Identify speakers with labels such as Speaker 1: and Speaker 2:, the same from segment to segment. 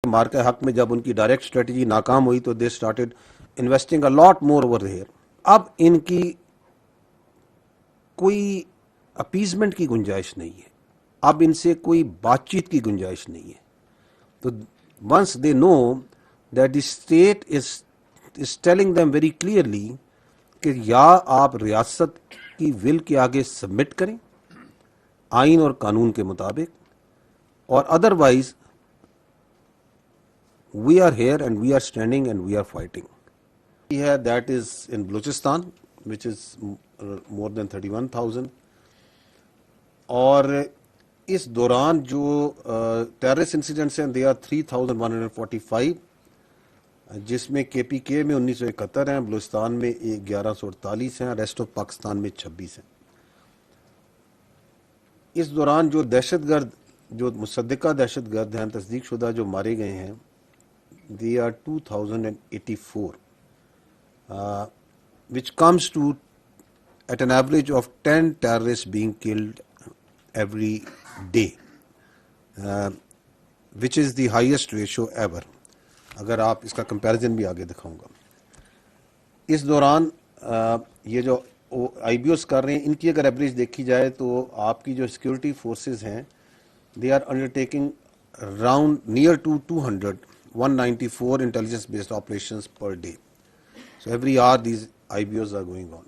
Speaker 1: मार के हक में जब उनकी डायरेक्ट स्ट्रेटजी नाकाम हुई तो they started investing a lot more over there. अब इनकी कोई अपीजमेंट की गुंजाइश नहीं है, अब इनसे कोई बातचीत की गुंजाइश नहीं है। तो once they know that the state is telling them very clearly कि या आप रियासत की विल के आगे सबमिट करें आइन और कानून के मुताबिक, और otherwise we are here and we are standing and we are fighting. Here that is in Balochistan, which is more than 31,000. और इस दौरान जो टेररिस्ट इंसिडेंट्स हैं दे आर 3,145, जिसमें KPK में 1971 हैं, बलूचिस्तान में 1148 हैं, रेस्ट ऑफ पाकिस्तान में 26 हैं। इस दौरान जो दहशतगर्द, जो मुसद्दिका दहशतगर्द हैं, तस्दीक शुदा जो मारे गए हैं, they are 2084, which comes to at an average of 10 terrorists being killed every day, which is the highest ratio ever. अगर आप इसका कंपैरिजन भी आगे दिखाऊंगा। इस दौरान ये जो IBOs कर रहे हैं, इनकी अगर एवरेज देखी जाए तो आपकी जो सिक्योरिटी फोर्सेस हैं, they are undertaking around near to 194 intelligence based operations per day. So every hour these IBOs are going on.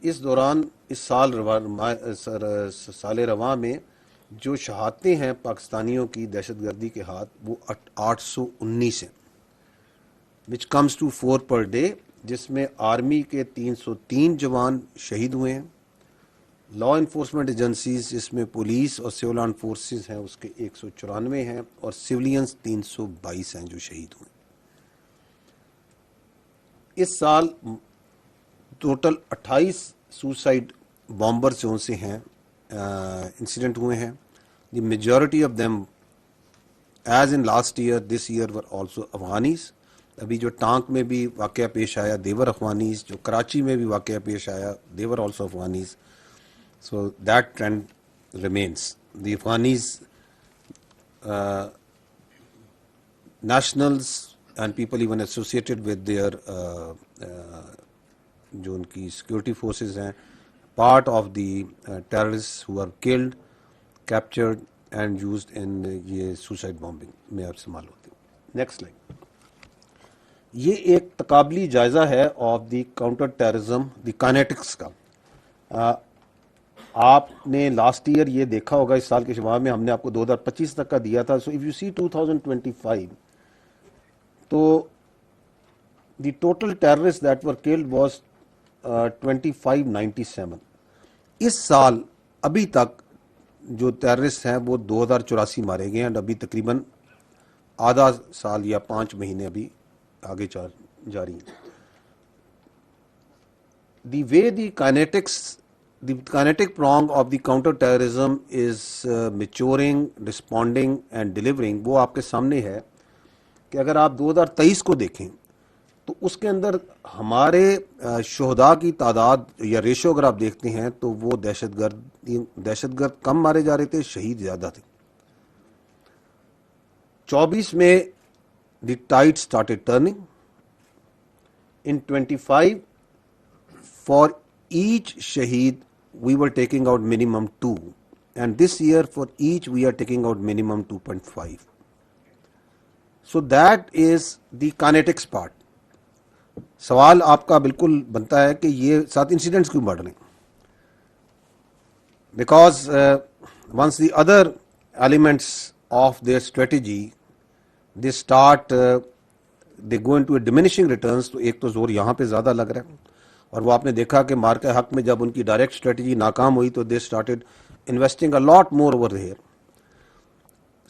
Speaker 1: इस दौरान इस साल रवा में जो शहादतें हैं पाकिस्तानियों की दहशतगर्दी के हाथ, वो 819 हैं, which comes to 4 per day, जिसमें आर्मी के 303 जवान शहीद हुए हैं, लॉ इन्फोर्समेंट एजेंसीज जिसमें पुलिस और सिविल आर्म फोर्सेस हैं उसके 194 हैं, और सिविलियंस 322 हैं जो शहीद हुए। इस साल टोटल 28 सुसाइड बॉम्बर जो से हैं इंसिडेंट हुए हैं। The majority of them as in last year, this year were also Afghanis. अभी जो टांक में भी वाकया पेश आया देवर अफगानीज, जो कराची में भी वाकया पेश आया देवर also Afghanis. So that trend remains. The Afghanis, nationals and people even associated with their जो उनकी security forces हैं, part of the terrorists who are killed, captured and used in ये suicide bombing में आप इस्तेमाल होते हैं। Next slide. ये एक तकाबली जायजा है of the counter terrorism, the kinetics का। आपने लास्ट ईयर ये देखा होगा, इस साल के शुमार में हमने आपको 2025 तक का दिया था। सो इफ यू सी 2025, तो the total terrorist that were killed was 2597। इस साल अभी तक जो टेररिस्ट हैं वो 2084 मारे गए हैं, अभी तकरीबन आधा साल या 5 महीने अभी आगे जारी है। The way the kinetics, the kinetic prong of the counter terrorism is maturing, responding and delivering, वो आपके सामने है कि अगर आप 2023 को देखें तो उसके अंदर हमारे शोहदा की तादाद या रेशो अगर आप देखते हैं तो वो दहशतगर्द कम मारे जा रहे थे, शहीद ज़्यादा थे। 24 में the tide started turning. In 25, for each shaheed we were taking out minimum 2, and this year for each we are taking out minimum 2.5. So that is the kinetics part. सवाल आपका बिल्कुल बनता है कि ये 7 इंसिडेंट्स क्यों बढ़ रहे हैं? Because once the other elements of their strategy they start they go into a diminishing returns, तो एक तो जोर यहाँ पे ज़्यादा लग रहा है, और वो आपने देखा कि मार के हक में जब उनकी डायरेक्ट स्ट्रेटजी नाकाम हुई तो they started investing a lot more over there.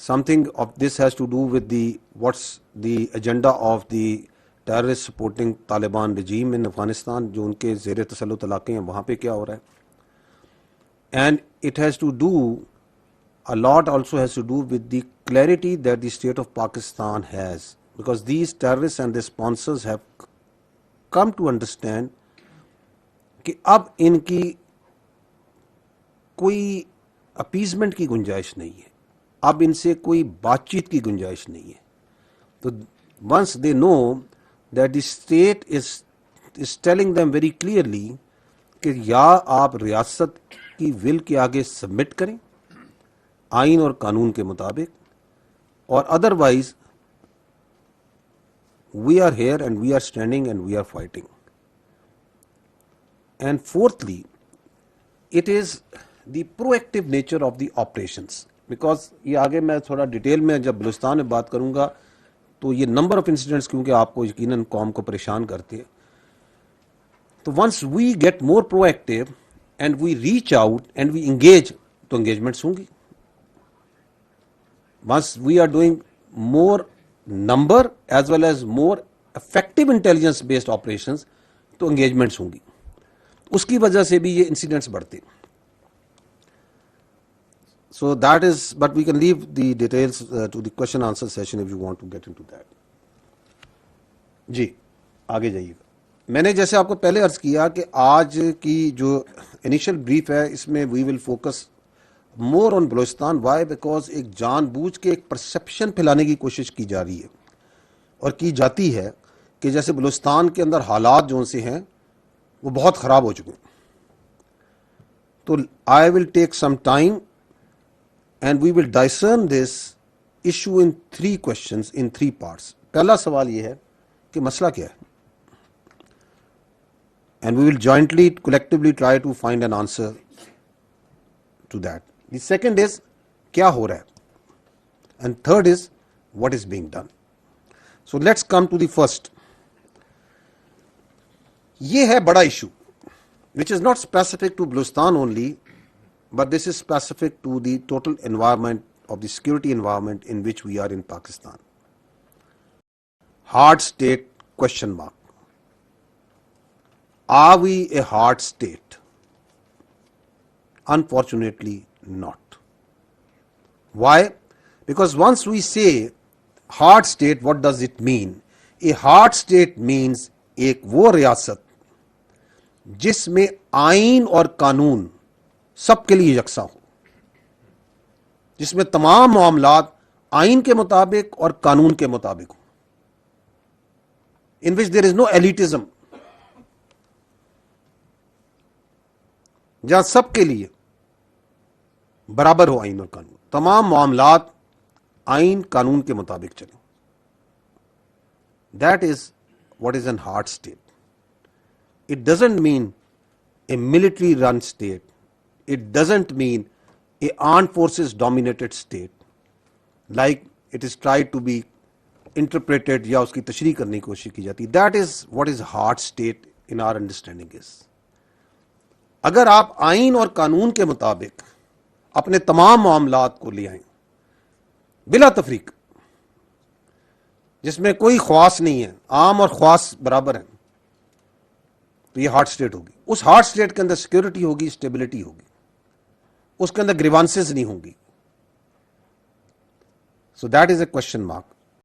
Speaker 1: Something of this has to do with the what's the agenda of the terrorist supporting Taliban regime in Afghanistan, जो उनके ज़ेर तसल्लुत इलाके हैं वहाँ पे क्या हो रहा है। And it has to do a lot also has to do with the clarity that the state of Pakistan has, because these terrorist and the sponsors have come to understand कि अब इनकी कोई अपीजमेंट की गुंजाइश नहीं है, अब इनसे कोई बातचीत की गुंजाइश नहीं है। तो once they know that the state is telling them very clearly कि या आप रियासत की विल के आगे सबमिट करें आइन और कानून के मुताबिक, और otherwise we are here and we are standing and we are fighting. And fourthly, it is the proactive nature of the operations, because ये आगे मैं थोड़ा डिटेल में जब बलूचिस्तान में बात करूंगा तो ये नंबर ऑफ इंसिडेंट्स क्योंकि आपको यकीनन कौम को परेशान करते हैं। तो once we get more proactive and we reach out and we engage, तो एंगेजमेंट्स होंगी। Once we are doing more number as well as more effective intelligence based operations, तो एंगेजमेंट्स होंगी। उसकी वजह से भी ये इंसिडेंट्स बढ़ते। So that is, but we can leave the details to the question answer session if you want to get into that. जी आगे जाइएगा। मैंने जैसे आपको पहले अर्ज किया कि आज की जो इनिशियल ब्रीफ है इसमें we will focus more on Balochistan. Why? Because एक जानबूझ के एक परसेप्शन फैलाने की कोशिश की जा रही है और की जाती है कि जैसे बलूचिस्तान के अंदर हालात जो से हैं वो बहुत ख़राब हो चुके हैं। तो I will take some time and we will discern this issue in 3 questions in 3 parts. पहला सवाल ये है कि मसला क्या है, and we will jointly collectively try to find an answer to that. The second is क्या हो रहा है, and third is what is being done. So let's come to the first. ये है बड़ा issue which is not specific to Balochistan only, but this is specific to the total environment of the security environment in which we are in Pakistan. Hard state question mark. Are we a hard state? Unfortunately not. Why? Because once we say hard state, what does it mean? A hard state means एक वो रियासत जिसमें आइन और कानून सबके लिए यकसा हो, जिसमें तमाम मामलात आइन के मुताबिक और कानून के मुताबिक हो, in which there is no elitism, जहां सबके लिए बराबर हो आइन और कानून, तमाम मामलात आइन कानून के मुताबिक चले। That is what is an hard state. It doesn't mean A military run state. It doesn't mean a armed forces dominated state like it is tried to be interpreted या उसकी तशरीह करने की कोशिश की जाती। That is what is hard state in our understanding is. अगर आप आइन और कानून के मुताबिक अपने तमाम मामलात को ले आए बिला तफरीक, जिसमें कोई ख्वास नहीं है, आम और ख्वास बराबर हैं, तो ये हार्ड स्टेट होगी। उस हार्ड स्टेट के अंदर सिक्योरिटी होगी, स्टेबिलिटी होगी, उसके अंदर ग्रीवांसेस नहीं होंगी। So that is a question mark.